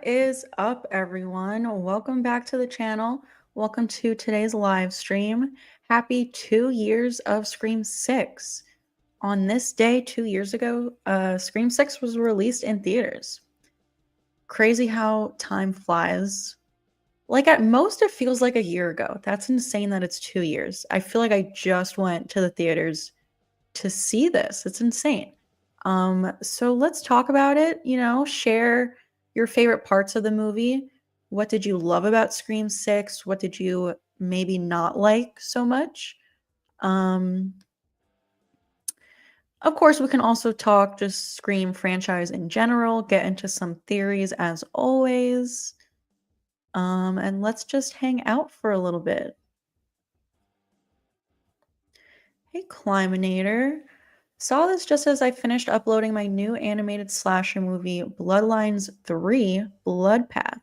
What is up, everyone? Welcome back to the channel. Welcome to today's live stream. Happy 2 years of Scream 6. On this day 2 years ago, Scream 6 was released in theaters. Crazy how time flies. Like at most, it feels like a year ago. That's insane that it's 2 years. I feel like I just went to the theaters to see this. It's insane. So let's talk about it, share your favorite parts of the movie. What did you love about Scream 6? What did you maybe not like so much? Um, of course, we can also talk just Scream franchise in general, get into some theories as always. And let's just hang out for a little bit. Hey, Climinator. Saw this just as I finished uploading my new animated slasher movie, Bloodlines 3 Bloodpath.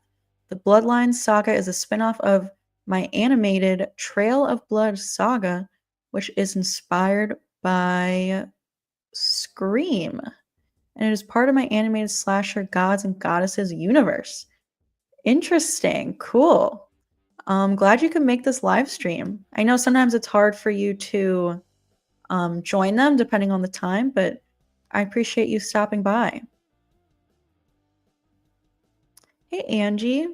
The Bloodlines saga is a spin-off of my animated Trail of Blood saga, which is inspired by Scream. And it is part of my animated slasher Gods and Goddesses universe. Interesting. Cool. Glad you could make this live stream. I know sometimes it's hard for you to join them depending on the time, but I appreciate you stopping by. Hey, Angie.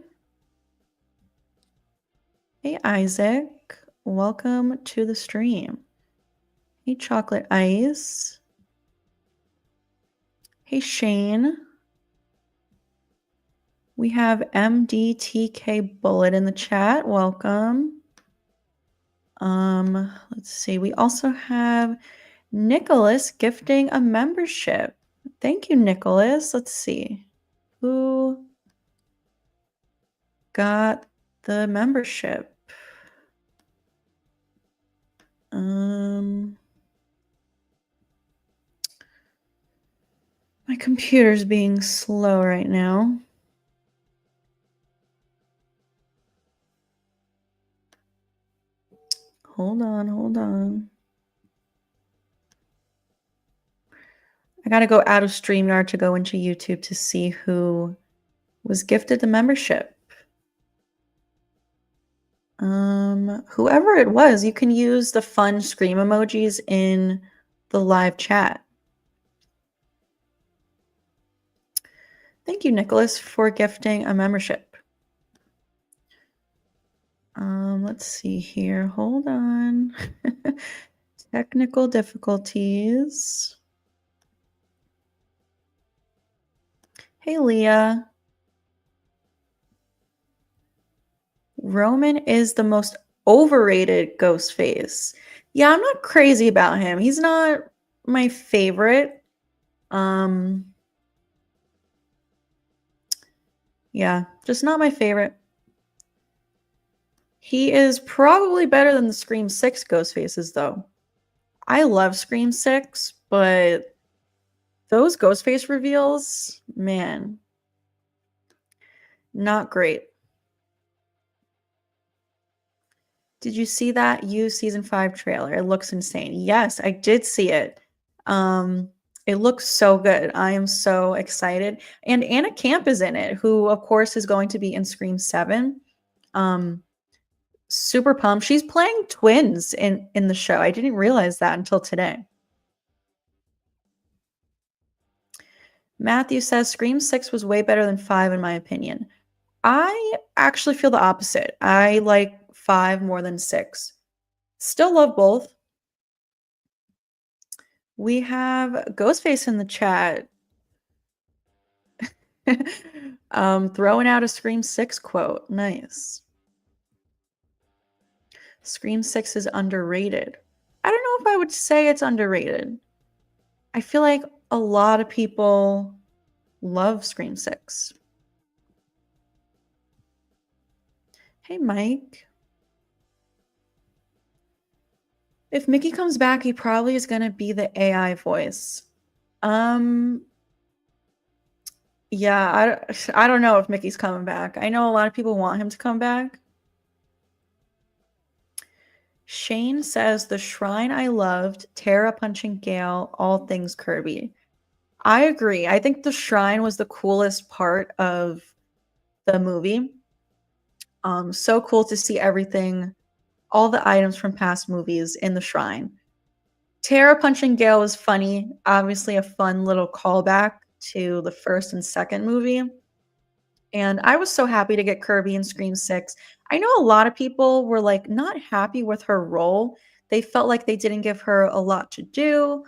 Hey, Isaac. Welcome to the stream. Hey, Chocolate Ice. Hey, Shane. We have MDTK Bullet in the chat. Welcome. Let's see. We also have Nicholas gifting a membership. Thank you, Nicholas. Let's see. Who got the membership? My computer's being slow right now. Hold on. I gotta go out of StreamYard to go into YouTube to see who was gifted the membership. Whoever it was, you can use the fun scream emojis in the live chat. Thank you, Nicholas, for gifting a membership. Let's see here. Hold on. Technical difficulties. Hey, Leah. Roman is the most overrated Ghostface. Yeah, I'm not crazy about him. He's not my favorite. Yeah, just not my favorite. He is probably better than the Scream 6 Ghostfaces, though. I love Scream 6, but those Ghostface reveals, man, not great. Did you see that You Season 5 trailer? It looks insane. Yes, I did see it. It looks so good. I am so excited. And Anna Camp is in it, who, of course, is going to be in Scream 7. Super pumped. She's playing twins in the show. I didn't realize that until today. Matthew says Scream 6 was way better than 5 in my opinion. I actually feel the opposite. I like 5 more than 6. Still love both. We have Ghostface in the chat. Throwing out a Scream 6 quote. Nice. Scream 6 is underrated. I don't know if I would say it's underrated. I feel like a lot of people love Scream 6. Hey, Mike. If Mickey comes back, he probably is going to be the AI voice. Yeah, I don't know if Mickey's coming back. I know a lot of people want him to come back. Shane says, the shrine I loved, Tara punching Gale, all things Kirby. I agree. I think the shrine was the coolest part of the movie. So cool to see everything, all the items from past movies in the shrine. Tara punching Gale was funny, obviously a fun little callback to the first and second movie. And I was so happy to get Kirby in Scream 6. I know a lot of people were like not happy with her role. They felt like they didn't give her a lot to do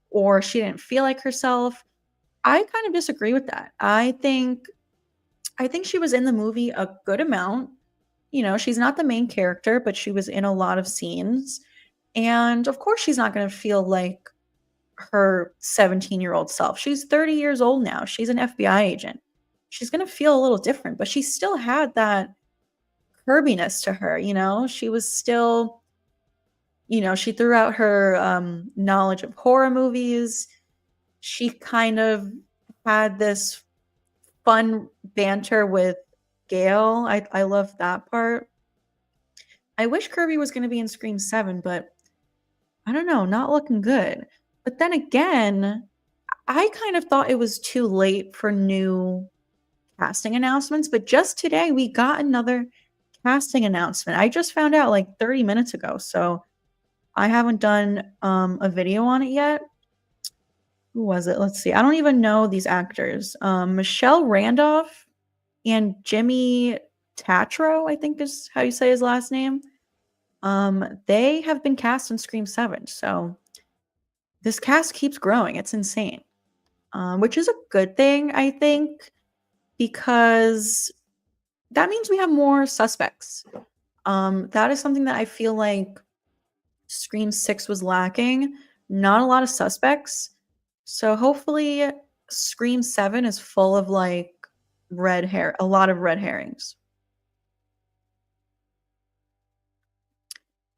or she didn't feel like herself. I kind of disagree with that. I think she was in the movie a good amount. You know, she's not the main character, but she was in a lot of scenes. And of course she's not going to feel like her 17-year-old self. She's 30 years old now. She's an FBI agent. She's going to feel a little different, but she still had that Kirbiness to her, you know? She was still, you know, she threw out her knowledge of horror movies. She kind of had this fun banter with Gale. I love that part. I wish Kirby was going to be in Scream 7, but I don't know, not looking good. But then again, I kind of thought it was too late for new casting announcements, but just today we got another casting announcement. I just found out like 30 minutes ago, so I haven't done a video on it yet. Who was it? Let's see. I don't even know these actors. Michelle Randolph and Jimmy Tatro, I think is how you say his last name. They have been cast in Scream 7, so this cast keeps growing. It's insane. Which is a good thing, I think, because that means we have more suspects. That is something that I feel like Scream 6 was lacking. Not a lot of suspects. So hopefully Scream 7 is full of like a lot of red herrings.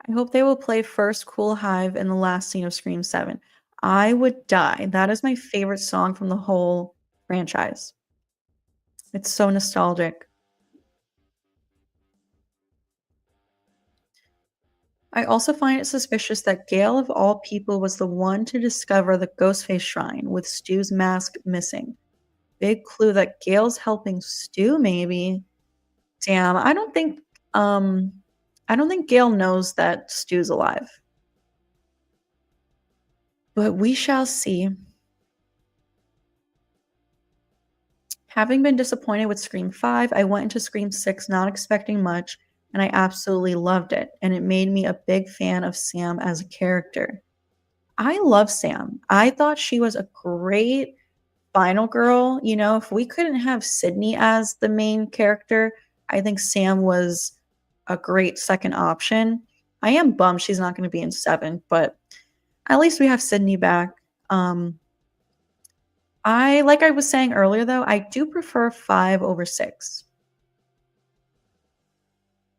I hope they will play First Cool Hive in the last scene of Scream 7. I would die. That is my favorite song from the whole franchise. It's so nostalgic. I also find it suspicious that Gale, of all people, was the one to discover the Ghostface shrine with Stu's mask missing. Big clue that Gale's helping Stu, maybe. Damn, I don't think Gale knows that Stu's alive. But we shall see. Having been disappointed with Scream 5, I went into Scream 6 not expecting much, and I absolutely loved it, and it made me a big fan of Sam as a character. I love Sam. I thought she was a great final girl. You know, if we couldn't have Sydney as the main character, I think Sam was a great second option. I am bummed she's not going to be in 7, but at least we have Sydney back. Like I was saying earlier, though, I do prefer 5 over 6.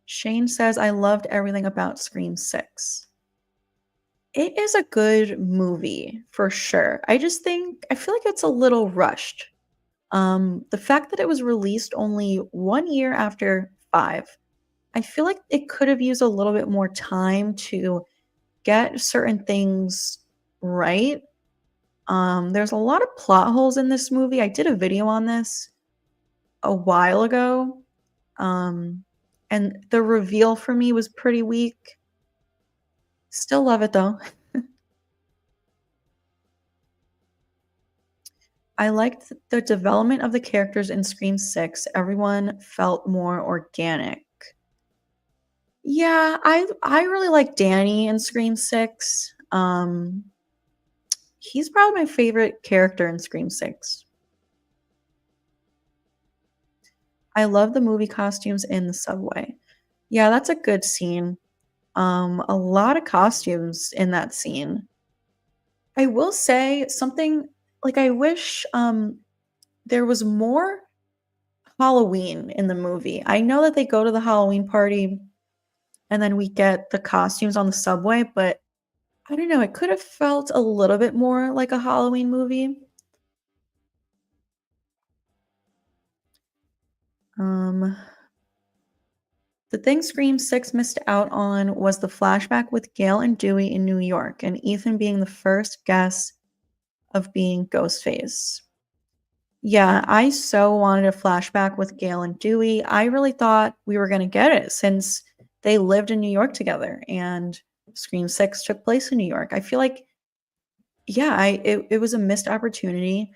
Shane says, I loved everything about Scream 6. It is a good movie, for sure. I feel like it's a little rushed. The fact that it was released only 1 year after 5, I feel like it could have used a little bit more time to get certain things right. There's a lot of plot holes in this movie. I did a video on this a while ago. And the reveal for me was pretty weak. Still love it though. I liked the development of the characters in Scream 6. Everyone felt more organic. Yeah, I really like Danny in Scream 6. He's probably my favorite character in Scream 6. I love the movie costumes in the subway. Yeah, that's a good scene. A lot of costumes in that scene. I will say something like I wish there was more Halloween in the movie. I know that they go to the Halloween party and then we get the costumes on the subway, but I don't know, it could have felt a little bit more like a Halloween movie. The thing Scream 6 missed out on was the flashback with Gale and Dewey in New York, and Ethan being the first guess of being Ghostface. Yeah, I so wanted a flashback with Gail and Dewey. I really thought we were gonna get it since they lived in New York together and Scream 6 took place in New York. I feel like, yeah, it was a missed opportunity,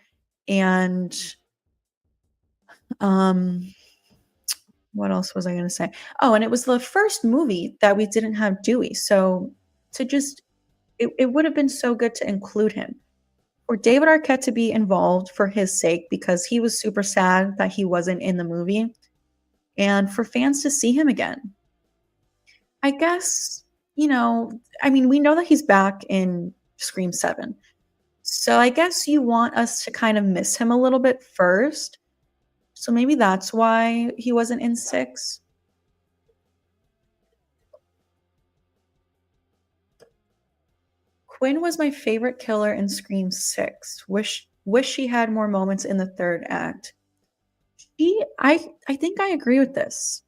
and, um, what else was I gonna say? Oh, and it was the first movie that we didn't have Dewey, so to just it would have been so good to include him. For David Arquette to be involved for his sake because he was super sad that he wasn't in the movie, and for fans to see him again. I guess, I mean, we know that he's back in Scream 7. So I guess you want us to kind of miss him a little bit first. So maybe that's why he wasn't in 6. Quinn was my favorite killer in Scream 6. Wish she had more moments in the 3rd act. I think I agree with this.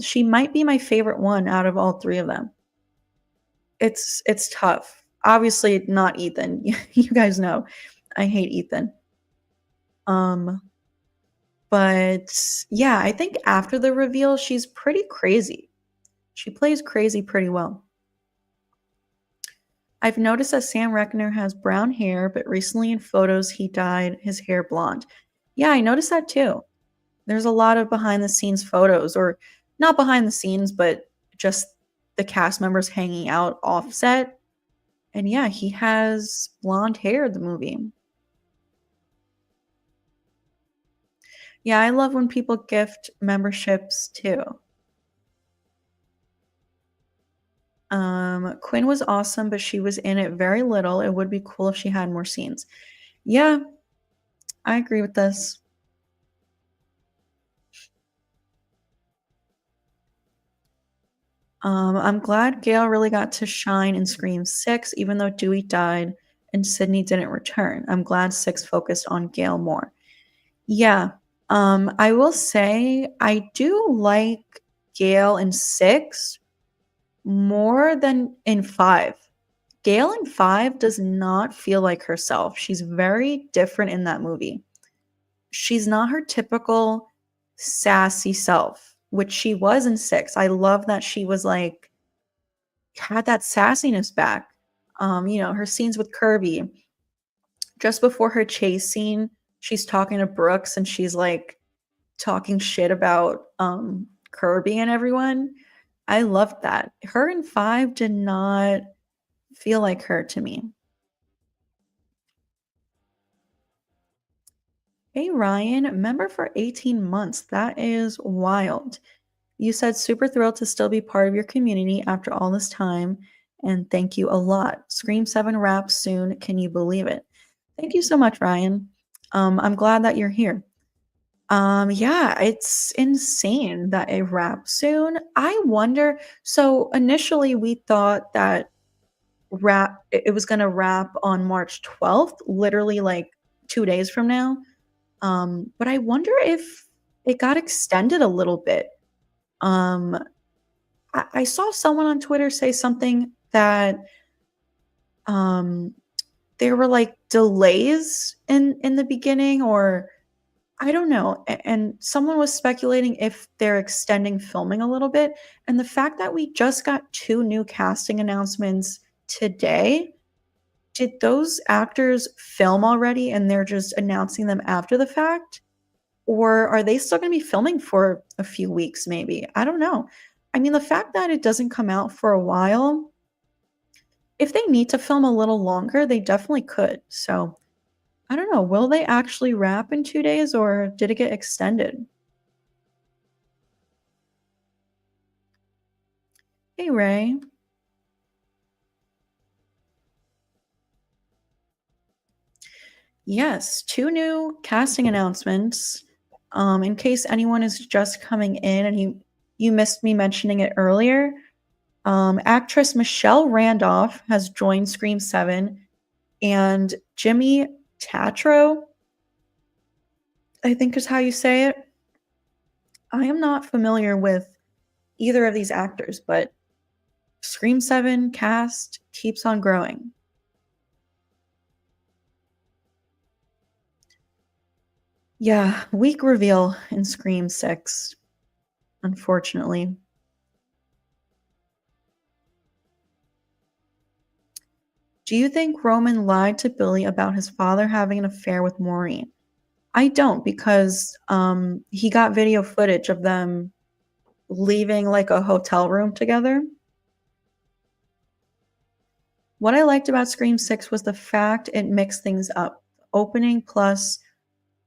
She might be my favorite one out of all 3 of them. It's tough. Obviously not Ethan. You guys know I hate Ethan. Um, but yeah, I think after the reveal, she's pretty crazy. She plays crazy pretty well. I've noticed that Sam Reckner has brown hair, but recently in photos he dyed his hair blonde. Yeah, I noticed that too. There's a lot of behind the scenes photos, or not behind the scenes, but just the cast members hanging out offset. And yeah, he has blonde hair in the movie. Yeah, I love when people gift memberships too. Quinn was awesome, but she was in it very little. It would be cool if she had more scenes. Yeah, I agree with this. I'm glad Gail really got to shine in Scream 6, even though Dewey died and Sydney didn't return. I'm glad 6 focused on Gail more. Yeah, I will say I do like Gail in 6 more than in 5. Gail in 5 does not feel like herself. She's very different in that movie. She's not her typical sassy self, which she was in 6. I love that she was like had that sassiness back. Her scenes with Kirby, just before her chase scene, she's talking to Brooks and she's like talking shit about Kirby and everyone. I loved that. Her in 5 did not feel like her to me. Hey Ryan, member for 18 months. That is wild. You said super thrilled to still be part of your community after all this time, and thank you a lot. Scream 7 wraps soon. Can you believe it? Thank you so much, Ryan. I'm glad that you're here. Yeah, it's insane that it wraps soon. I wonder. So initially, we thought that it was gonna wrap on March 12th, literally like 2 days from now. But I wonder if it got extended a little bit. Um, I saw someone on Twitter say something that um there were like delays in the beginning, or I don't know. And someone was speculating if they're extending filming a little bit. And the fact that we just got 2 new casting announcements today, did those actors film already and they're just announcing them after the fact? Or are they still gonna be filming for a few weeks maybe? I don't know. I mean, the fact that it doesn't come out for a while, if they need to film a little longer, they definitely could. So, I don't know, will they actually wrap in 2 days or did it get extended? Hey, Ray. Yes, 2 new casting announcements. In case anyone is just coming in and you missed me mentioning it earlier, actress Michelle Randolph has joined Scream 7, and Jimmy Tatro, I think is how you say it. I am not familiar with either of these actors, but Scream 7 cast keeps on growing. Yeah, weak reveal in Scream 6, unfortunately. Do you think Roman lied to Billy about his father having an affair with Maureen? I don't because he got video footage of them leaving like a hotel room together. What I liked about Scream 6 was the fact it mixed things up. Opening plus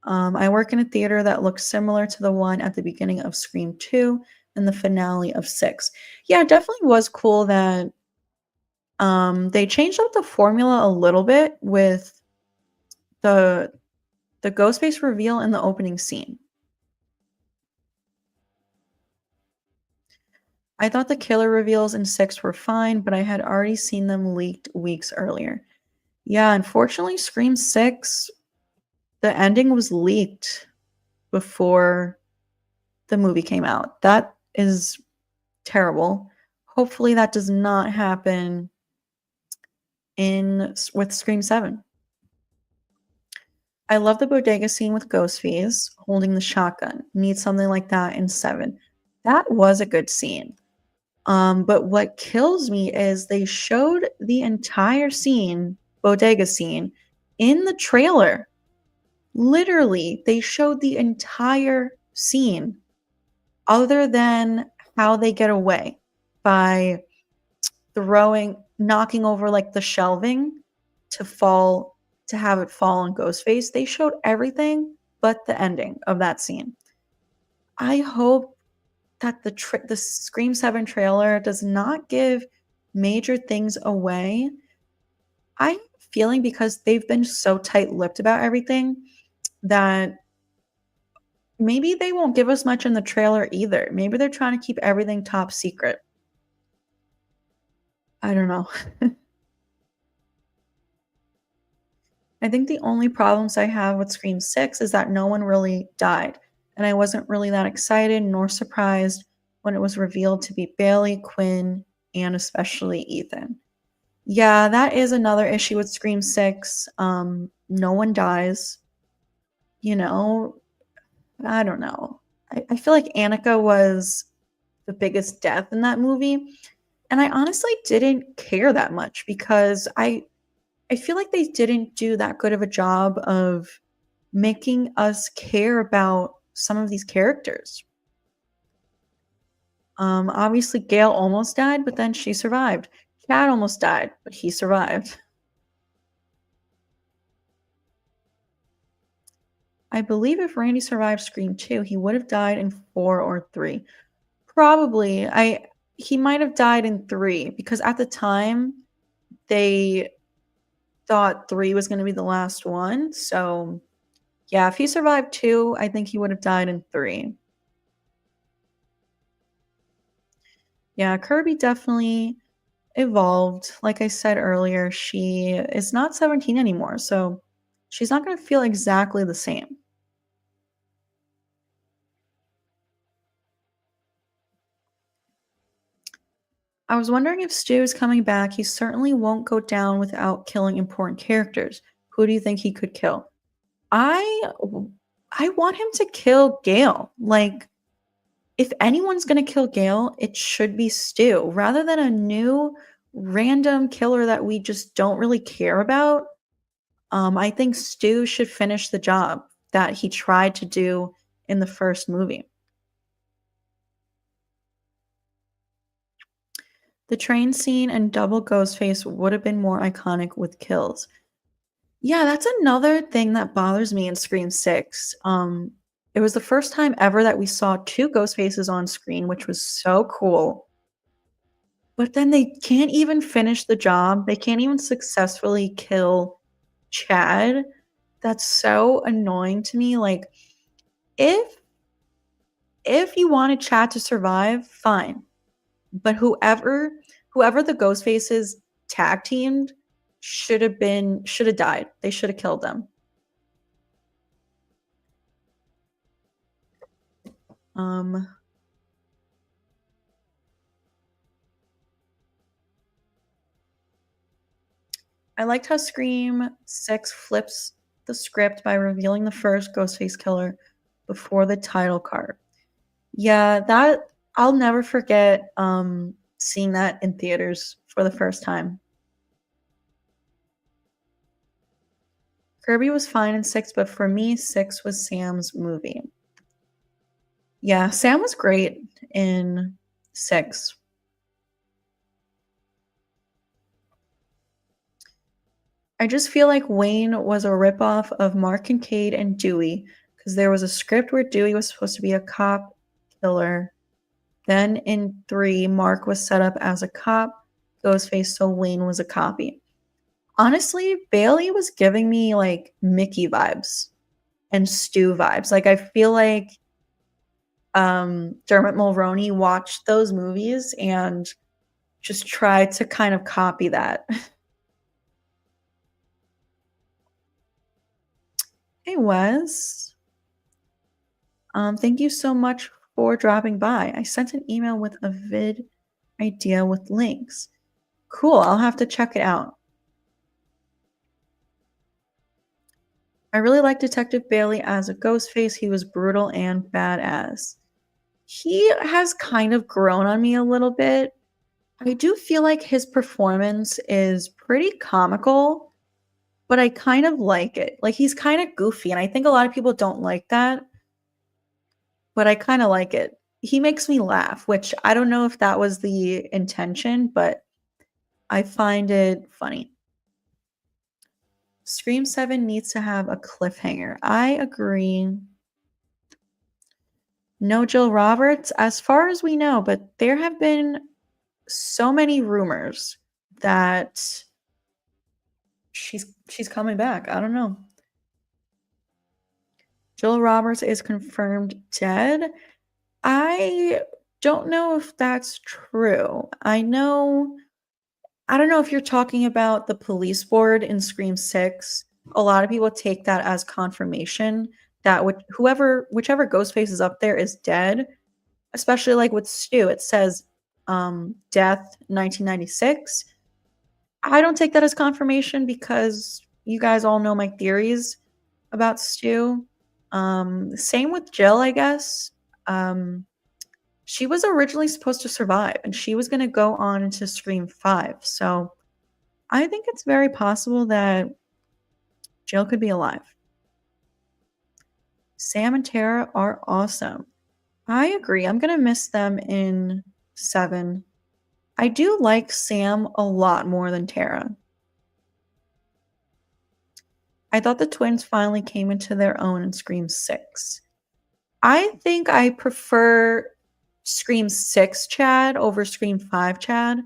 I work in a theater that looks similar to the one at the beginning of Scream 2 and the finale of 6. Yeah, it definitely was cool that they changed up the formula a little bit with the Ghostface reveal in the opening scene. I thought the killer reveals in 6 were fine, but I had already seen them leaked weeks earlier. Yeah, unfortunately, Scream 6, the ending was leaked before the movie came out. That is terrible. Hopefully, that does not happen in with Scream 7. I love the bodega scene with Ghostface holding the shotgun. Need something like that in 7. That was a good scene. But what kills me is they showed the entire scene, bodega scene, in the trailer. Literally, they showed the entire scene, other than how they get away by knocking over like the shelving to fall, to have it fall on Ghostface. They showed everything but the ending of that scene. I hope that the Scream 7 trailer does not give major things away. I'm feeling because they've been so tight-lipped about everything that maybe they won't give us much in the trailer either. Maybe they're trying to keep everything top secret. I don't know. I think the only problems I have with Scream 6 is that no one really died, and I wasn't really that excited nor surprised when it was revealed to be Bailey, Quinn, and especially Ethan. Yeah, that is another issue with Scream 6. No one dies. You know, I don't know. I feel like Annika was the biggest death in that movie. And I honestly didn't care that much because I feel like they didn't do that good of a job of making us care about some of these characters. Obviously Gail almost died, but then she survived. Chad almost died, but he survived. I believe if Randy survived Scream 2, he would have died in 4 or 3. Probably. He might have died in 3 because at the time they thought 3 was going to be the last one. So, yeah, if he survived 2, I think he would have died in 3. Yeah, Kirby definitely evolved. Like I said earlier, she is not 17 anymore, so she's not going to feel exactly the same. I was wondering if Stu is coming back. He certainly won't go down without killing important characters. Who do you think he could kill? I I want him to kill Gale. Like, if anyone's gonna kill Gale, it should be Stu, rather than a new random killer that we just don't really care about. I think Stu should finish the job that he tried to do in the first movie. The train scene and double Ghostface would have been more iconic with kills. Yeah, that's another thing that bothers me in Scream 6. It was the first time ever that we saw 2 ghost faces on screen, which was so cool. But then they can't even finish the job. They can't even successfully kill Chad. That's so annoying to me. Like, if you wanted Chad to survive, fine. But whoever the ghost faces tag teamed should have died. They should have killed them. Um I liked how Scream 6 flips the script by revealing the first Ghostface killer before the title card. Yeah, that I'll never forget seeing that in theaters for the first time. Kirby was fine in 6, but for me, 6 was Sam's movie. Yeah, Sam was great in 6. I just feel like Wayne was a ripoff of Mark Kincaid and Dewey because there was a script where Dewey was supposed to be a cop killer. Then in 3, Mark was set up as a cop, Ghostface, so Wayne was a copy. Honestly, Bailey was giving me like Mickey vibes and Stu vibes. Like I feel like Dermot Mulroney watched those movies and just tried to kind of copy that. Hey Wes, thank you so much for dropping by. I sent an email with a vid idea with links. Cool, I'll have to check it out. I really like Detective Bailey as a Ghostface. He was brutal and badass. He has kind of grown on me a little bit. I do feel like his performance is pretty comical, but I kind of like it. Like he's kind of goofy, and I think a lot of people don't like that, but I kind of like it. He makes me laugh, which I don't know if that was the intention, but I find it funny. Scream 7 needs to have a cliffhanger. I agree. No Jill Roberts, as far as we know, but there have been so many rumors that she's coming back. I don't know. Jill Roberts is confirmed dead. I don't know if that's true. I don't know if you're talking about the police board in Scream 6. A lot of people take that as confirmation that whichever Ghostface is up there is dead. Especially like with Stu, it says death 1996. I don't take that as confirmation because you guys all know my theories about Stu. Same with Jill, I guess. She was originally supposed to survive and she was going to go on into Scream 5. So I think it's very possible that Jill could be alive. Sam and Tara are awesome. I agree. I'm going to miss them in 7. I do like Sam a lot more than Tara. I thought the twins finally came into their own in Scream 6. I think I prefer Scream 6 Chad over Scream 5 Chad,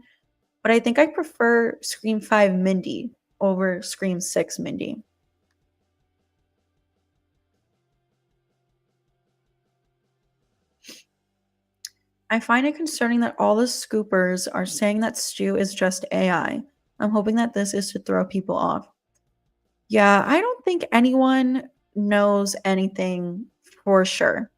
but I think I prefer Scream 5 Mindy over Scream 6 Mindy. I find it concerning that all the scoopers are saying that Stu is just AI. I'm hoping that this is to throw people off. Yeah, I don't think anyone knows anything for sure.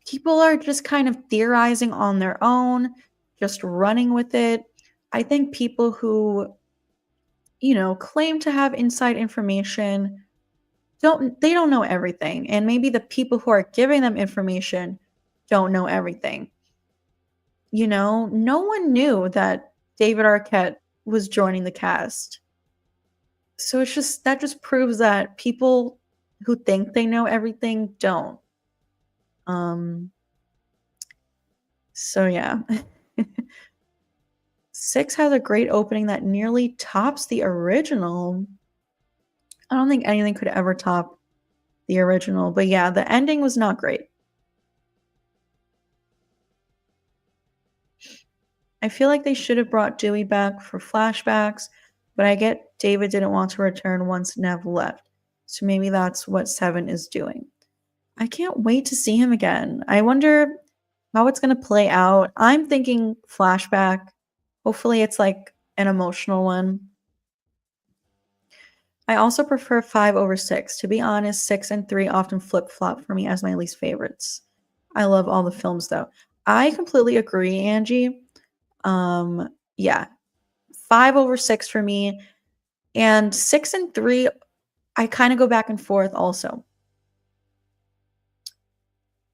People are just kind of theorizing on their own, just running with it. I think people who, claim to have inside information don't know everything. And maybe the people who are giving them information don't know everything. No one knew that David Arquette was joining the cast. So that just proves that people who think they know everything don't. So yeah. 6 has a great opening that nearly tops the original. I don't think anything could ever top the original, but yeah, the ending was not great. I feel like they should have brought Dewey back for flashbacks, but I get David didn't want to return once Nev left. So maybe that's what 7 is doing. I can't wait to see him again. I wonder how it's going to play out. I'm thinking flashback. Hopefully it's like an emotional one. I also prefer 5 over 6. To be honest, 6 and 3 often flip-flop for me as my least favorites. I love all the films though. I completely agree, Angie. Yeah. 5 over 6 for me. And 6 and 3 I kind of go back and forth also.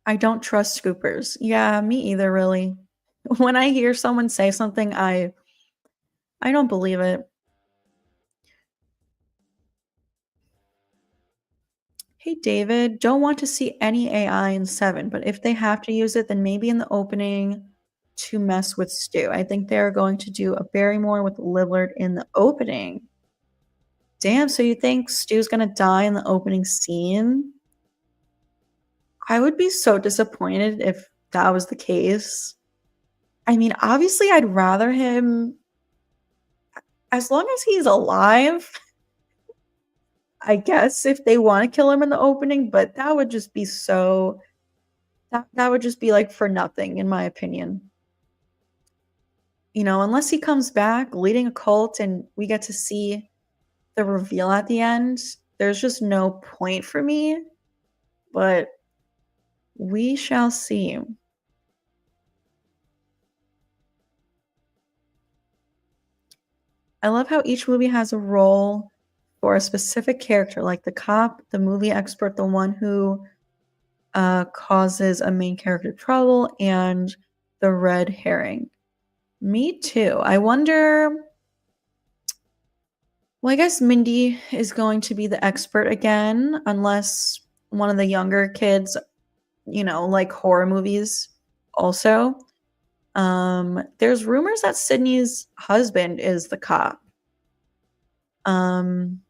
I don't trust scoopers. Yeah, me either, really. When I hear someone say something, I don't believe it. Hey, David, don't want to see any AI in 7, but if they have to use it, then maybe in the opening to mess with Stu. I think they're going to do a Barrymore with Lillard in the opening. Damn, so you think Stu's gonna die in the opening scene? I would be so disappointed if that was the case. I mean, obviously, I'd rather him as long as he's alive, I guess, if they wanna kill him in the opening, but that would just be so that would just be, like, for nothing, in my opinion. You know, unless he comes back leading a cult and we get to see the reveal at the end, there's just no point for me, but we shall see. I love how each movie has a role for a specific character, like the cop, the movie expert, the one who causes a main character trouble, and the red herring. Me too. I wonder. Well, I guess Mindy is going to be the expert again, unless one of the younger kids, like horror movies also. There's rumors that Sydney's husband is the cop. Um,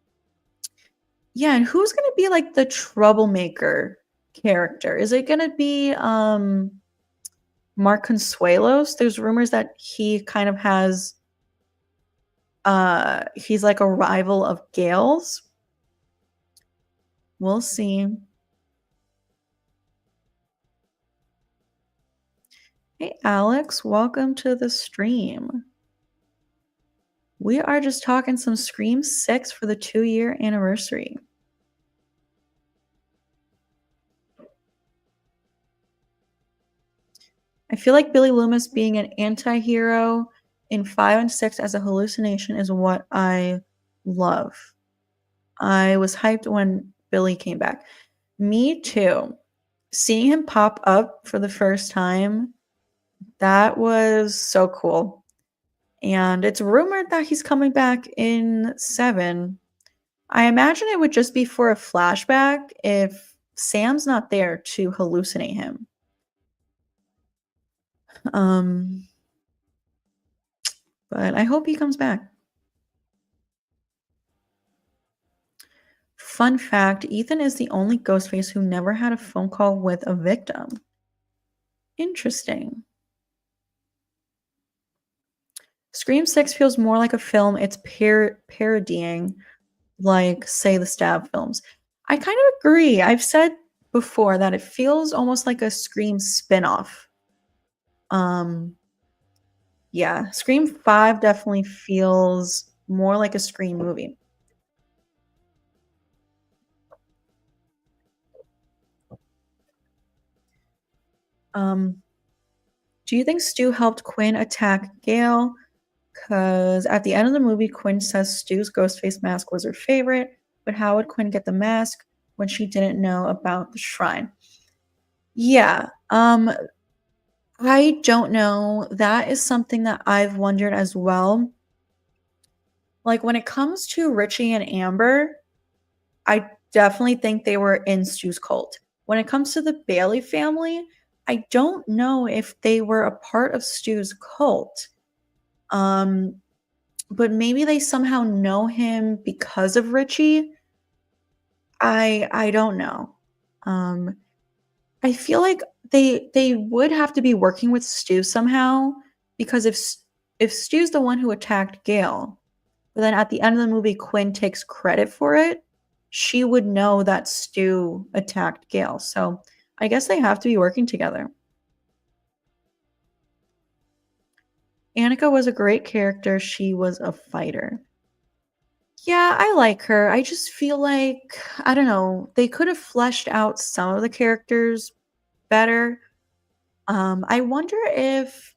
yeah, and who's gonna be like the troublemaker character? Is it gonna be Mark Consuelos? There's rumors that he kind of has he's like a rival of Gail's. We'll see. Hey Alex, welcome to the stream. We are just talking some Scream 6 for the 2-year anniversary. I feel like Billy Loomis being an anti-hero in 5 and 6 as a hallucination is what I love. I was hyped when Billy came back. Me too. Seeing him pop up for the first time, that was so cool. And it's rumored that he's coming back in 7. I imagine it would just be for a flashback if Sam's not there to hallucinate him. But I hope he comes back. Fun fact, Ethan is the only Ghostface who never had a phone call with a victim. Interesting. Scream 6 feels more like a film it's parodying, like, say, the Stab films. I kind of agree. I've said before that it feels almost like a Scream spin-off. Yeah, Scream 5 definitely feels more like a Scream movie. Do you think Stu helped Quinn attack Gail? Because at the end of the movie, Quinn says Stu's Ghostface mask was her favorite, but how would Quinn get the mask when she didn't know about the shrine? Yeah, I don't know. That is something that I've wondered as well. Like, when it comes to Richie and Amber, I definitely think they were in Stu's cult. When it comes to the Bailey family, I don't know if they were a part of Stu's cult. But maybe they somehow know him because of Richie. I don't know. Um, I feel like they would have to be working with Stu somehow because if Stu's the one who attacked Gail, but then at the end of the movie Quinn takes credit for it, she would know that Stu attacked Gail. So I guess they have to be working together. Annika was a great character. She was a fighter. Yeah, I like her. I just feel like, I don't know, they could have fleshed out some of the characters better. I wonder if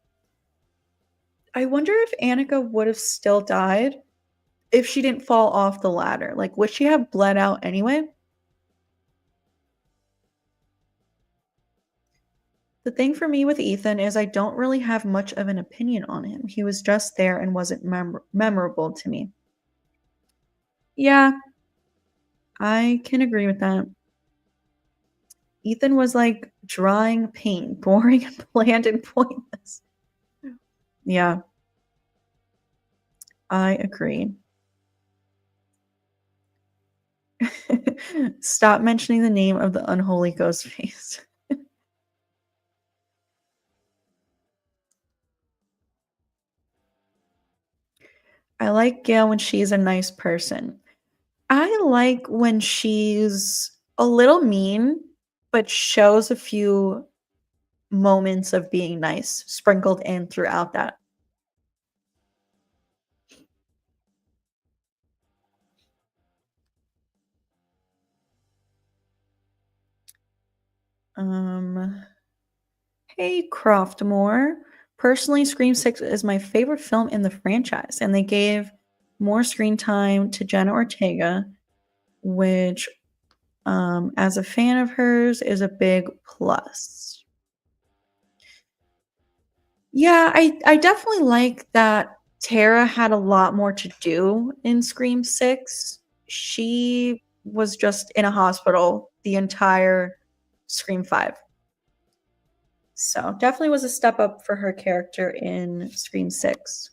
Annika would have still died if she didn't fall off the ladder? Like, would she have bled out anyway? The thing for me with Ethan is I don't really have much of an opinion on him. He was just there and wasn't memorable to me. Yeah, I can agree with that. Ethan was like drawing paint, boring and bland and pointless. Yeah, I agree. Stop mentioning the name of the unholy Ghostface. I like Gail when she's a nice person. I like when she's a little mean, but shows a few moments of being nice sprinkled in throughout that. Um, hey, Croftmore. Personally, Scream 6 is my favorite film in the franchise, and they gave more screen time to Jenna Ortega, which, as a fan of hers, is a big plus. Yeah, I definitely like that Tara had a lot more to do in Scream 6. She was just in a hospital the entire Scream 5. So, definitely was a step up for her character in Scream 6.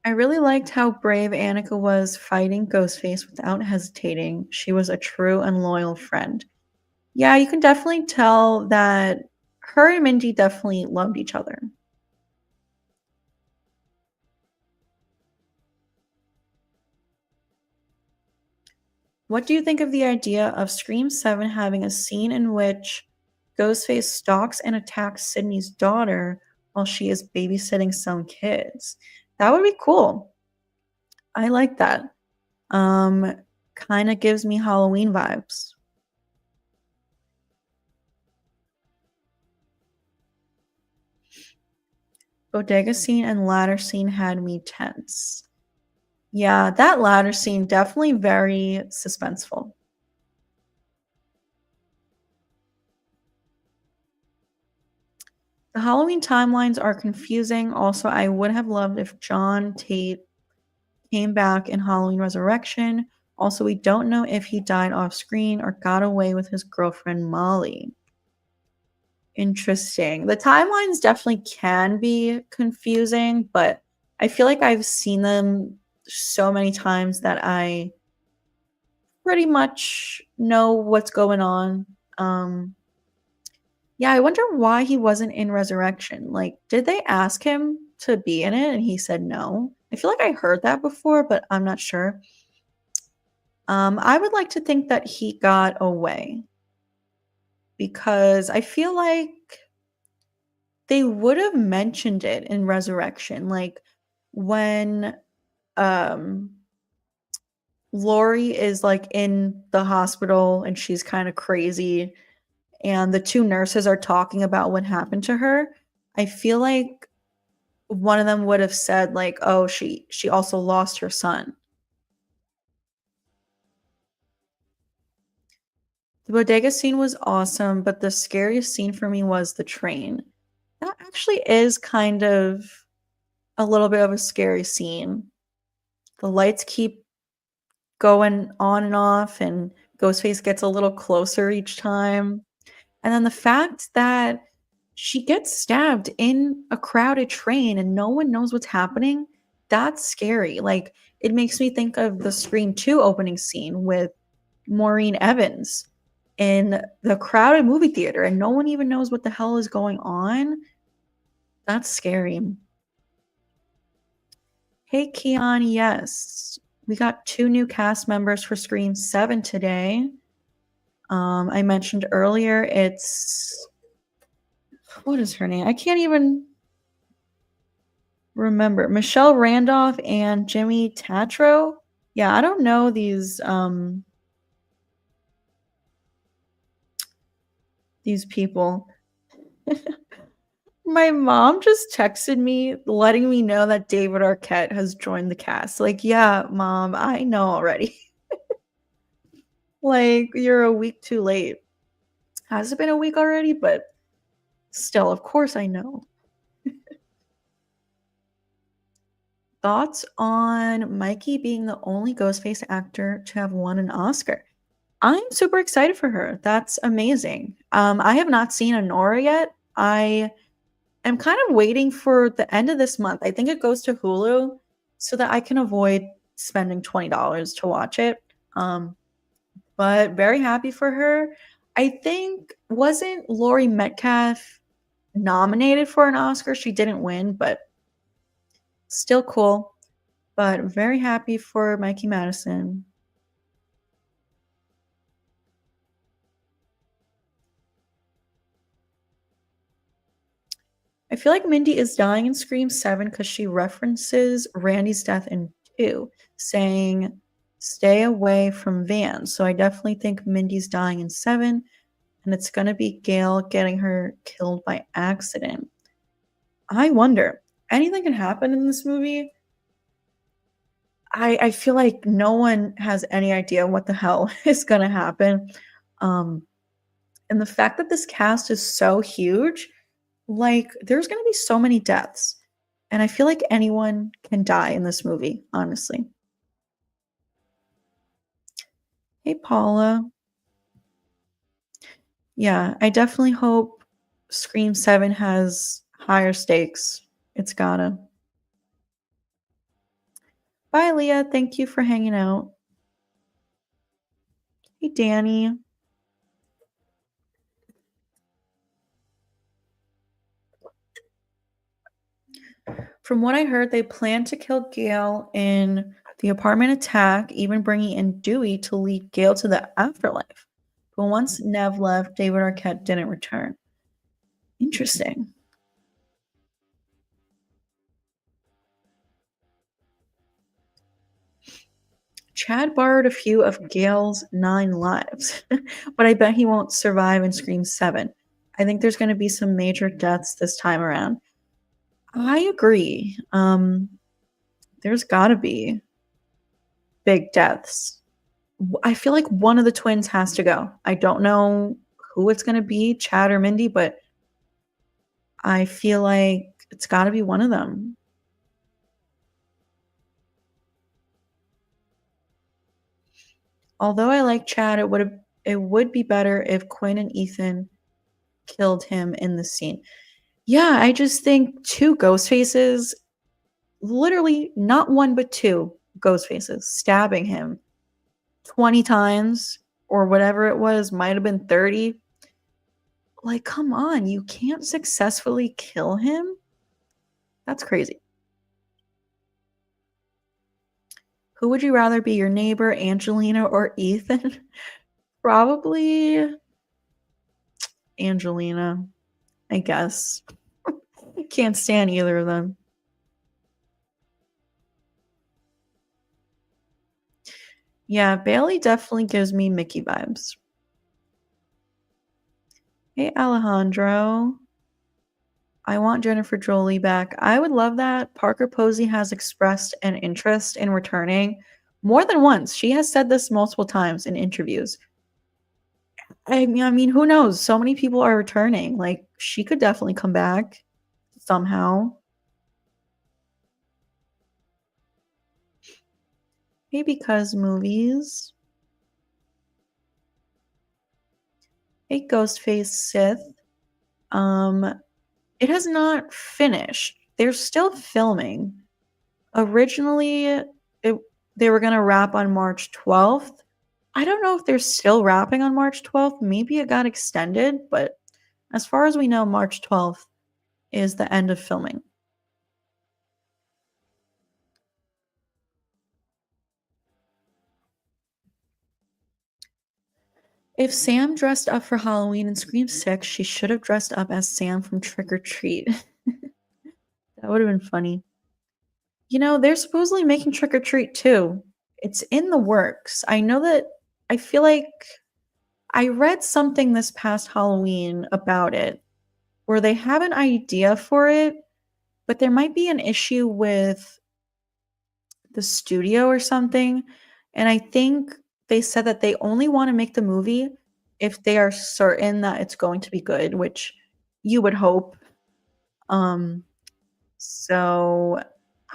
I really liked how brave Annika was fighting Ghostface without hesitating. She was a true and loyal friend. Yeah, you can definitely tell that her and Mindy definitely loved each other. What do you think of the idea of Scream 7 having a scene in which Ghostface stalks and attacks Sydney's daughter while she is babysitting some kids? That would be cool. I like that. Um, Kind of gives me Halloween vibes. Bodega scene and ladder scene had me tense. Yeah, that ladder scene definitely very suspenseful. The Halloween timelines are confusing. Also, I would have loved if John Tate came back in Halloween Resurrection. Also, we don't know if he died off screen or got away with his girlfriend Molly. Interesting. The timelines definitely can be confusing, but I feel like I've seen them so many times that I pretty much know what's going on. Yeah, I wonder why he wasn't in Resurrection. Like, did they ask him to be in it and he said no? I feel like I heard that before, but I'm not sure. I would like to think that he got away because I feel like they would have mentioned it in Resurrection, like when um Lori is like in the hospital and she's kind of crazy and the two nurses are talking about what happened to her. I feel like one of them would have said like, "Oh, she also lost her son." The bodega scene was awesome, but the scariest scene for me was the train. That actually is kind of a little bit of a scary scene. The lights keep going on and off, and Ghostface gets a little closer each time. And then the fact that she gets stabbed in a crowded train and no one knows what's happening, that's scary. Like, it makes me think of the Scream 2 opening scene with Maureen Evans in the crowded movie theater and no one even knows what the hell is going on. That's scary. Hey, Keon, yes. We got 2 new cast members for Scream 7 today. I mentioned earlier it's what is her name? I can't even remember. Michelle Randolph and Jimmy Tatro. Yeah, I don't know these These people. My mom just texted me letting me know that David Arquette has joined the cast. Like, yeah, mom, I know already. Like, you're a week too late. Has it been a week already? But still, of course I know. Thoughts on Mikey being the only Ghostface actor to have won an Oscar? I'm super excited for her. That's amazing. I have not seen Honora yet. I am kind of waiting for the end of this month. I think it goes to Hulu so that I can avoid spending $20 to watch it. But very happy for her. I think wasn't Laurie Metcalf nominated for an Oscar? She didn't win, but still cool. But very happy for Mikey Madison. I feel like Mindy is dying in Scream 7 because she references Randy's death in 2, saying, stay away from Van. So I definitely think Mindy's dying in 7, and it's going to be Gail getting her killed by accident. I wonder, anything can happen in this movie. I feel like no one has any idea what the hell is going to happen. Um, and the fact that this cast is so huge, like, there's going to be so many deaths. And I feel like anyone can die in this movie, honestly. Hey, Paula. Yeah, I definitely hope Scream 7 has higher stakes. It's gotta. Bye, Leah. Thank you for hanging out. Hey, Danny. From what I heard, they plan to kill Gail in the apartment attack, even bringing in Dewey to lead Gail to the afterlife. But once Nev left, David Arquette didn't return. Interesting. Chad borrowed a few of Gail's 9 lives, but I bet he won't survive in Scream 7. I think there's going to be some major deaths this time around. I agree. There's got to be big deaths. I feel like one of the twins has to go. I don't know who it's going to be, Chad or Mindy, but I feel like it's got to be one of them. Although I like Chad, it would be better if Quinn and Ethan killed him in the scene. Yeah, I just think 2 ghost faces, literally not 1 but 2 ghost faces stabbing him 20 times or whatever it was, might have been 30. Like, come on, you can't successfully kill him? That's crazy. Who would you rather be, your neighbor, Angelina, or Ethan? Probably Angelina, I guess. I can't stand either of them. Yeah, Bailey definitely gives me Mickey vibes. Hey, Alejandro. I want Jennifer Jolie back. I would love that. Parker Posey has expressed an interest in returning more than once. She has said this multiple times in interviews. I mean, who knows? So many people are returning. Like, she could definitely come back somehow. Maybe because movies. Hey, Ghostface Sith. It has not finished. They're still filming. Originally, they were gonna wrap on March 12th. I don't know if they're still wrapping on March 12th. Maybe it got extended, but as far as we know, March 12th is the end of filming. If Sam dressed up for Halloween in Scream 6, she should have dressed up as Sam from Trick or Treat. That would have been funny. You know, they're supposedly making Trick or Treat too. It's in the works. I know that I feel like I read something this past Halloween about it where they have an idea for it, but there might be an issue with the studio or something. And I think they said that they only want to make the movie if they are certain that it's going to be good, which you would hope. Um, so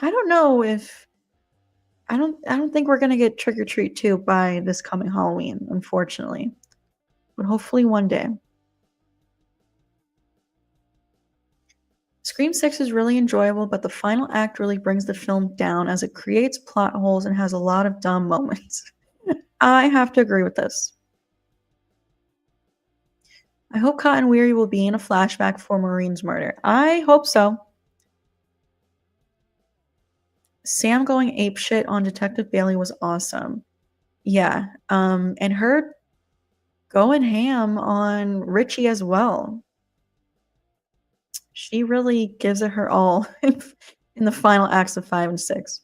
I don't know if I don't think we're gonna get Trick or Treat 2 by this coming Halloween, unfortunately. But hopefully one day. Scream 6 is really enjoyable, but the final act really brings the film down as it creates plot holes and has a lot of dumb moments. I have to agree with this. I hope Cotton Weary will be in a flashback for Maureen's murder. I hope so. Sam going apeshit on Detective Bailey was awesome. Yeah, and her going ham on Richie as well. She really gives it her all in the final acts of 5 and 6.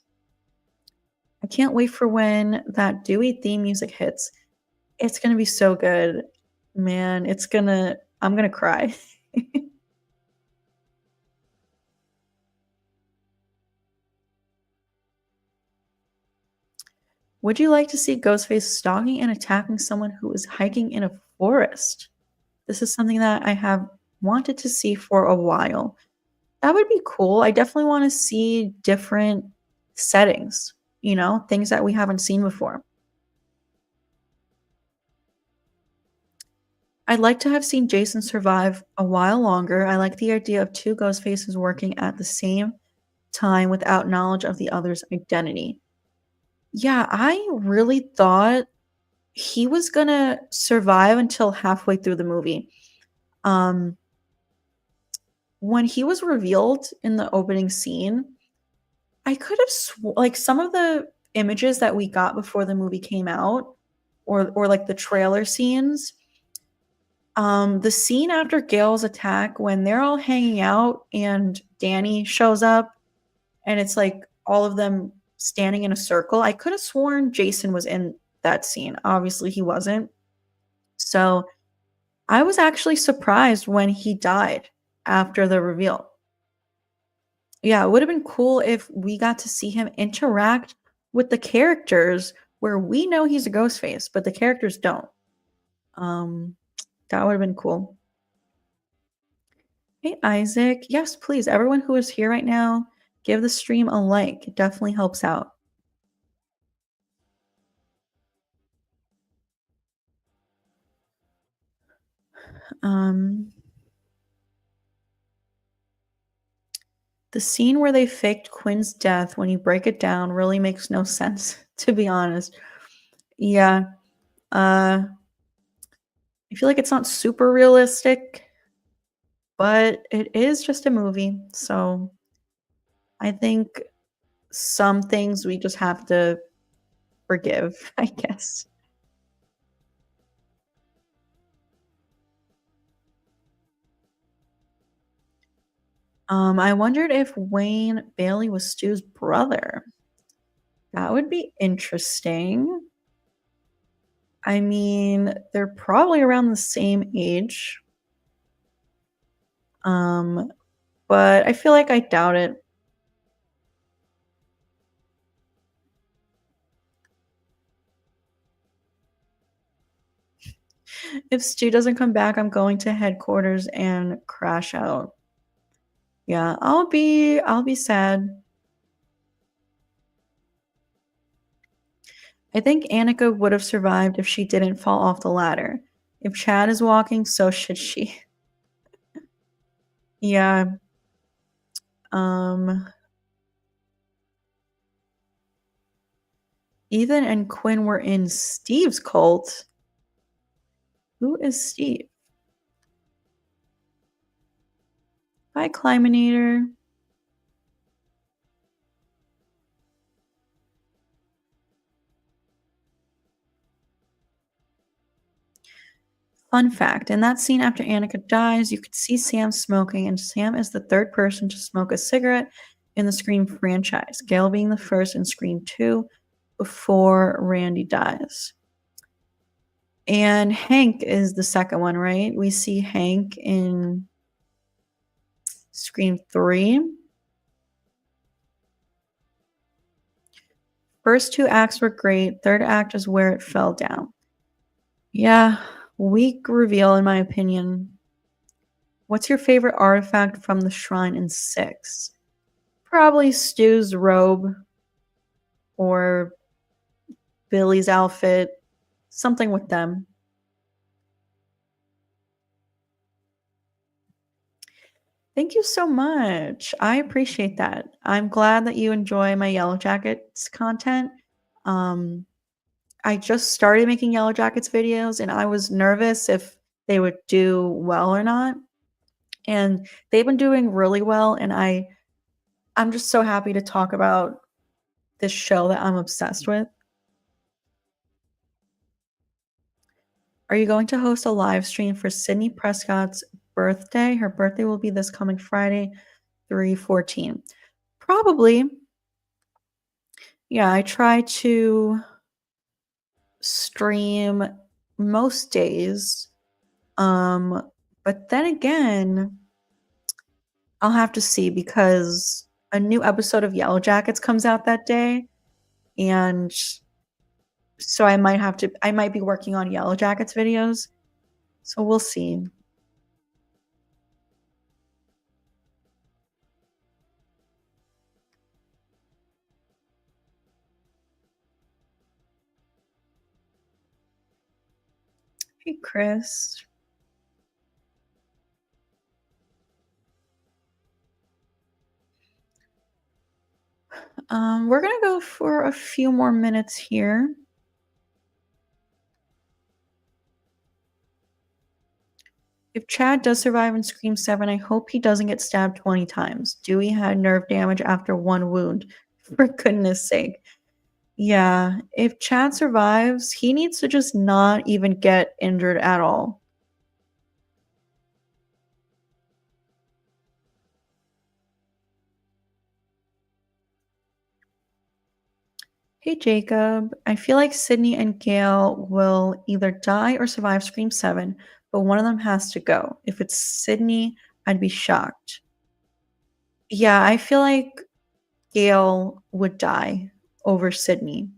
I can't wait for when that Dewey theme music hits. It's gonna be so good. Man, I'm gonna cry. Would you like to see Ghostface stalking and attacking someone who is hiking in a forest? This is something that I have wanted to see for a while. That would be cool. I definitely wanna see different settings, things that we haven't seen before. I'd like to have seen Jason survive a while longer. I like the idea of two ghost faces working at the same time without knowledge of the other's identity. Yeah, I really thought he was gonna survive until halfway through the movie. Um, when he was revealed in the opening scene, I could have like some of the images that we got before the movie came out, or like the trailer scenes. The scene after Gail's attack when they're all hanging out and Danny shows up and it's like all of them standing in a circle. I could have sworn Jason was in that scene. Obviously, he wasn't. So I was actually surprised when he died after the reveal. Yeah, it would have been cool if we got to see him interact with the characters where we know he's a ghost face, but the characters don't. Um, that would have been cool. Hey, Isaac. Yes, please. Everyone who is here right now, give the stream a like. It definitely helps out. Um, the scene where they faked Quinn's death, when you break it down, really makes no sense, to be honest. Yeah. I feel like it's not super realistic, but it is just a movie. So I think some things we just have to forgive, I guess. I wondered if Wayne Bailey was Stu's brother. That would be interesting. I mean, they're probably around the same age. Um, but I feel like I doubt it. If Stu doesn't come back, I'm going to headquarters and crash out. Yeah, I'll be sad. I think Annika would have survived if she didn't fall off the ladder. If Chad is walking, so should she. Yeah. Um Ethan and Quinn were in Steve's cult. Who is Steve? Hi, Climinator. Fun fact, in that scene after Annika dies, you could see Sam smoking, and Sam is the third person to smoke a cigarette in the Scream franchise, Gail being the first in Scream 2 before Randy dies. And Hank is the second one, right? We see Hank in Scream 3. First two acts were great. Third act is where it fell down. Yeah, weak reveal in my opinion. What's your favorite artifact from the shrine in 6? Probably Stu's robe or Billy's outfit. Something with them. Thank you so much. I appreciate that. I'm glad that you enjoy my Yellow Jackets content. Um, I just started making Yellow Jackets videos and I was nervous if they would do well or not. And they've been doing really well, and I'm just so happy to talk about this show that I'm obsessed with. Are you going to host a live stream for Sydney Prescott's birthday? Her birthday will be this coming Friday, 3/14. Probably. Yeah, I try to stream most days. But then again, I'll have to see because a new episode of Yellow Jackets comes out that day, and so I might be working on Yellow Jackets videos. So we'll see. Hey, Chris. We're gonna go for a few more minutes here. If Chad does survive in Scream 7, I hope he doesn't get stabbed 20 times. Dewey had nerve damage after one wound. For goodness sake. Yeah, if Chad survives, he needs to just not even get injured at all. Hey, Jacob. I feel like Sydney and Gail will either die or survive Scream 7, but one of them has to go. If it's Sydney, I'd be shocked. Yeah, I feel like Gail would die over Sydney.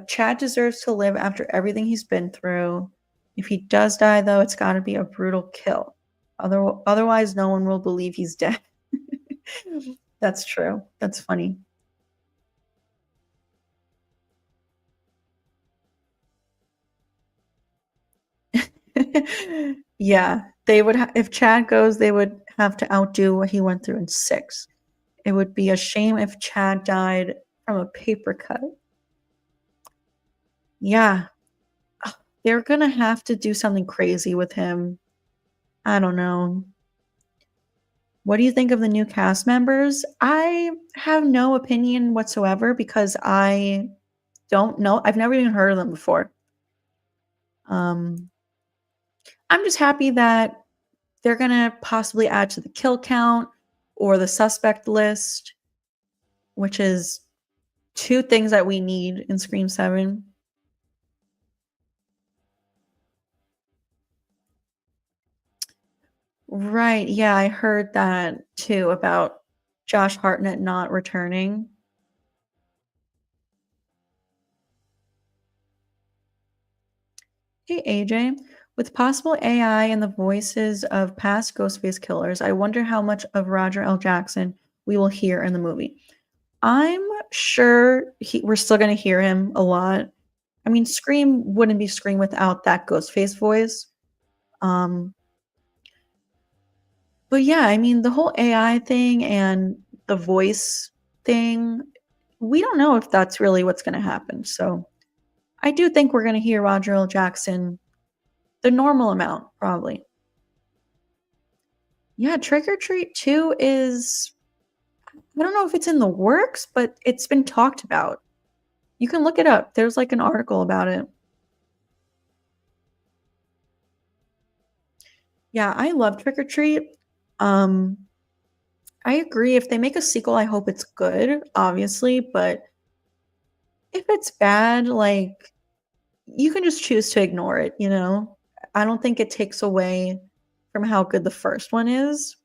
Chad deserves to live after everything he's been through. If he does die, though, it's got to be a brutal kill. Otherwise, no one will believe he's dead. That's true. That's funny. Yeah, they would if Chad goes, they would have to outdo what he went through in 6. It would be a shame if Chad died from a paper cut. Yeah, they're gonna have to do something crazy with him. I don't know. What do you think of the new cast members? I have no opinion whatsoever because I don't know. I've never even heard of them before. Um, I'm just happy that they're gonna possibly add to the kill count or the suspect list, which is two things that we need in Scream 7. Right. Yeah, I heard that too about Josh Hartnett not returning. Hey, AJ. With possible AI and the voices of past Ghostface killers, I wonder how much of Roger L. Jackson we will hear in the movie. I'm sure we're still going to hear him a lot. I mean, Scream wouldn't be Scream without that Ghostface voice. Um, but yeah, I mean, the whole AI thing and the voice thing, we don't know if that's really what's going to happen. So I do think we're going to hear Roger L. Jackson the normal amount, probably. Yeah, Trick or Treat 2 is, I don't know if it's in the works, but it's been talked about. You can look it up. There's like an article about it. Yeah, I love Trick or Treat. Um, I agree. If they make a sequel, I hope it's good, obviously, but if it's bad, like, you can just choose to ignore it, you know? I don't think it takes away from how good the first one is.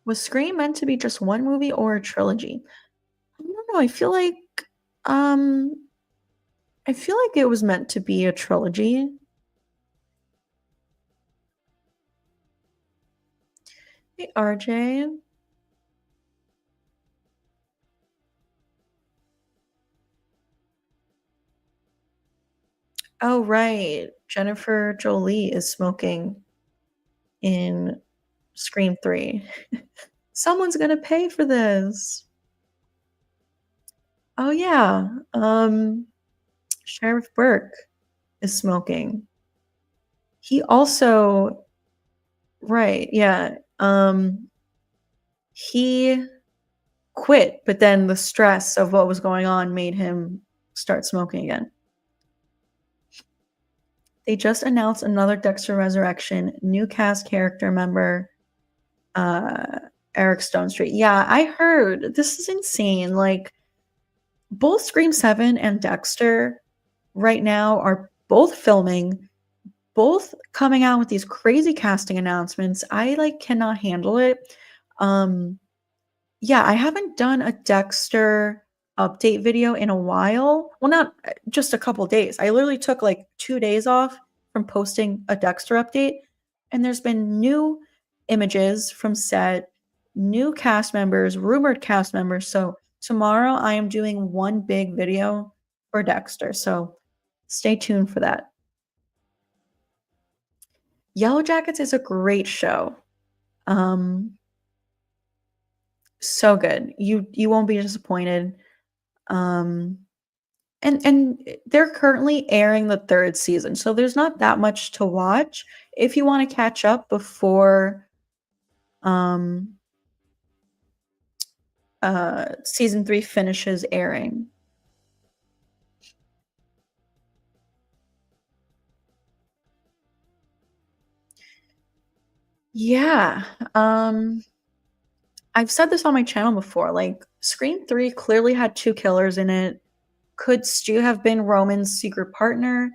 Was Scream meant to be just one movie or a trilogy? I don't know. Um I feel like it was meant to be a trilogy. Hey, RJ. Oh, right. Jennifer Jolie is smoking in Scream 3. Someone's gonna pay for this. Oh yeah. Sheriff Burke is smoking. He also right, yeah. He quit, but then the stress of what was going on made him start smoking again. They just announced another Dexter Resurrection, new cast character member, uh, Eric Stone Street. Yeah, I heard. This is insane. Like, both Scream 7 and Dexter right now are both filming, both coming out with these crazy casting announcements. I like cannot handle it. Um, Yeah, I haven't done a Dexter update video in a while. Well, not just a couple days. I literally took like 2 days off from posting a Dexter update, and there's been new images from set, new cast members, rumored cast members. So tomorrow I am doing one big video for Dexter. So stay tuned for that. Yellow Jackets is a great show. Um, so good. You won't be disappointed. Um, and they're currently airing the 3rd season, so there's not that much to watch if you wanna catch up before, um, season 3 finishes airing. Yeah, I've said this on my channel before, like, Scream 3 clearly had 2 killers in it. Could Stu have been Roman's secret partner?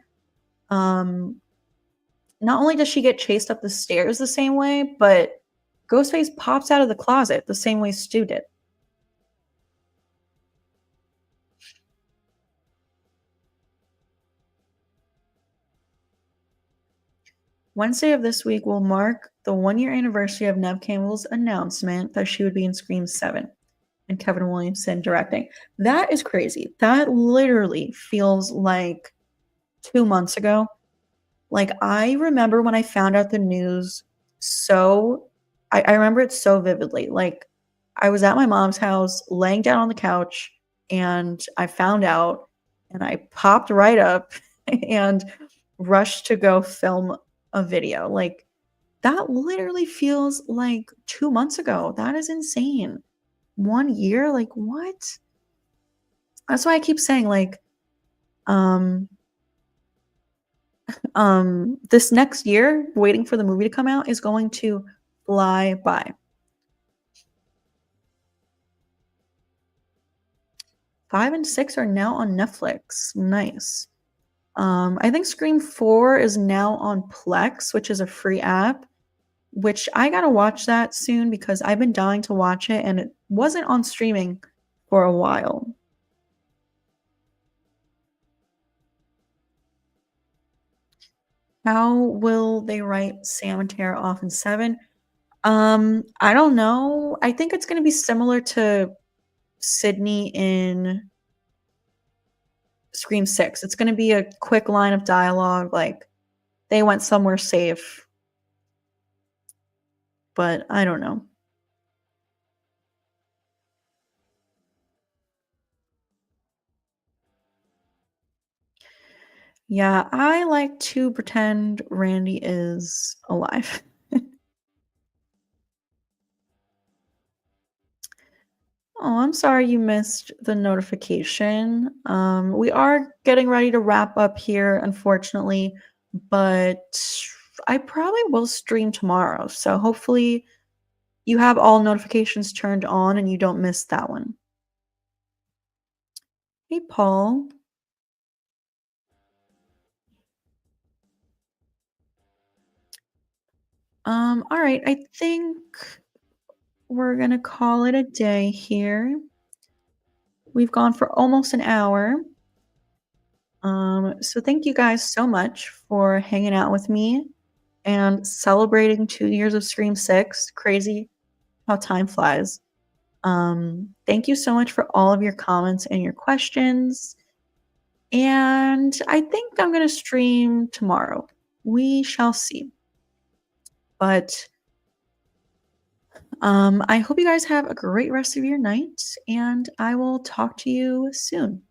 Um, not only does she get chased up the stairs the same way, but Ghostface pops out of the closet the same way Stu did. Wednesday of this week will mark the 1-year anniversary of Neve Campbell's announcement that she would be in Scream 7 and Kevin Williamson directing. That is crazy. That literally feels like 2 months ago. Like, I remember when I found out the news so I remember it so vividly. Like, I was at my mom's house laying down on the couch, and I found out, and I popped right up and rushed to go film a video. Like, that literally feels like 2 months ago. That is insane. 1 year? Like, what? That's why I keep saying, like, um, this next year, waiting for the movie to come out is going to fly by. 5 and 6 are now on Netflix. Nice. I think Scream 4 is now on Plex, which is a free app, which I gotta watch that soon because I've been dying to watch it and it wasn't on streaming for a while. How will they write Sam and Tara off in 7? I don't know. I think it's gonna be similar to Sydney in Scream 6. It's gonna be a quick line of dialogue, like, they went somewhere safe, but I don't know. Yeah, I like to pretend Randy is alive. Oh, I'm sorry you missed the notification. We are getting ready to wrap up here, unfortunately, but I probably will stream tomorrow. So hopefully you have all notifications turned on and you don't miss that one. Hey, Paul. All right. I think we're gonna call it a day here. We've gone for almost an hour. So thank you guys so much for hanging out with me and celebrating 2 years of Scream 6. Crazy how time flies. Thank you so much for all of your comments and your questions. And I think I'm gonna stream tomorrow. We shall see. But I hope you guys have a great rest of your night, and I will talk to you soon.